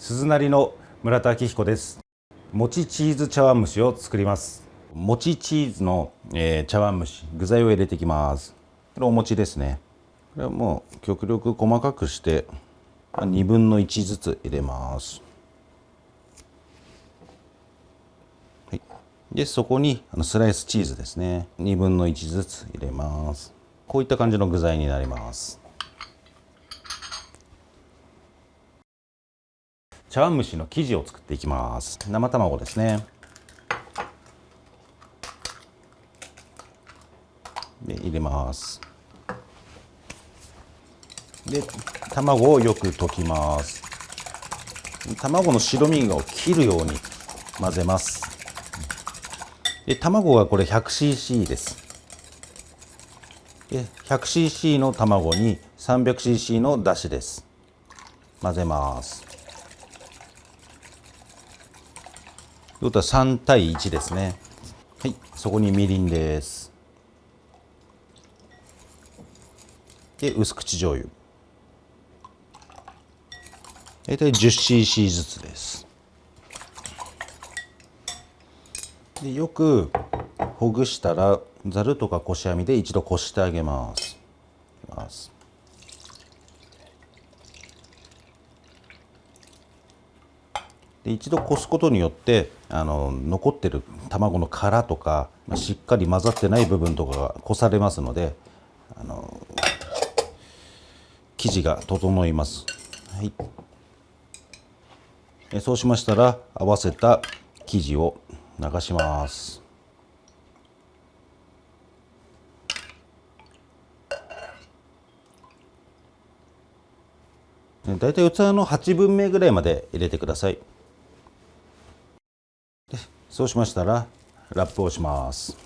鈴なりの村田明彦です。餅チーズ茶碗蒸しを作ります。餅チーズの、茶碗蒸し、具材を入れていきます。これお餅ですね。これはもう極力細かくして2分の1ずつ入れます。はい、でそこにスライスチーズですね、2分の1ずつ入れます。こういった感じの具材になります。茶碗蒸しの生地を作っていきます。生卵ですね。で入れます。で卵をよく溶きます。卵の白身を切るように混ぜます。で卵がこれ 100cc です。で 100cc の卵に 300cc のだしです。混ぜます。ということは3対1ですね。はい、そこにみりんです。で薄口醤油大体 10cc ずつです。でよくほぐしたらざるとかこし網で一度こしてあげます。で一度こすことによって残ってる卵の殻とかしっかり混ざってない部分とかがこされますので生地が整います。はい、そうしましたら合わせた生地を流します。だいたい器の8分目ぐらいまで入れてください。そうしましたらラップをします。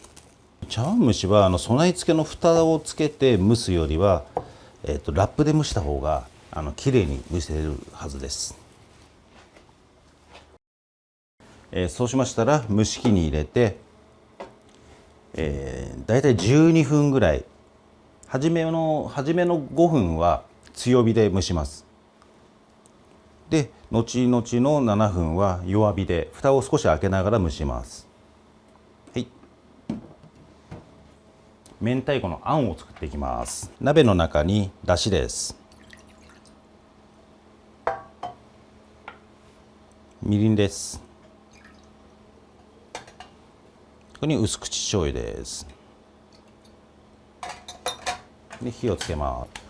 茶碗蒸しは備え付けの蓋をつけて蒸すよりは、ラップで蒸した方が綺麗に蒸せるはずです。そうしましたら蒸し器に入れて、だいたい12分ぐらい初めの5分は強火で蒸します。で後々の7分は弱火で蓋を少し開けながら蒸します。はい、明太子のあんを作っていきます。鍋の中にだしです。みりんです。ここに薄口醤油です。で火をつけます。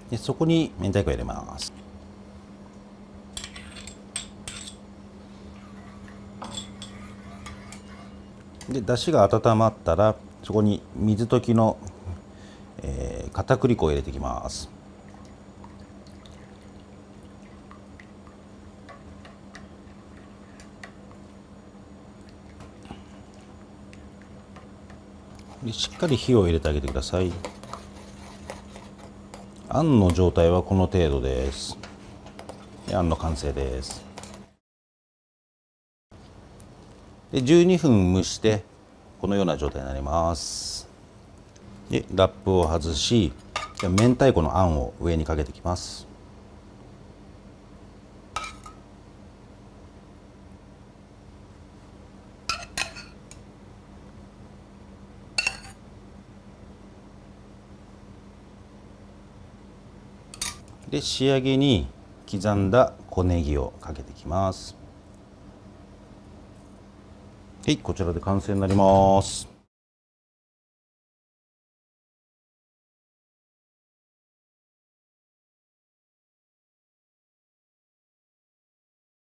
でそこに明太子を入れます。で出汁が温まったらそこに水溶きの、片栗粉を入れていきます。でしっかり火を入れてあげてください。あんの状態はこの程度です。あんの完成です。で12分蒸してこのような状態になります。でラップを外し明太子のあんを上にかけていきます。で仕上げに刻んだ小ネギをかけていきます。はい、こちらで完成になります。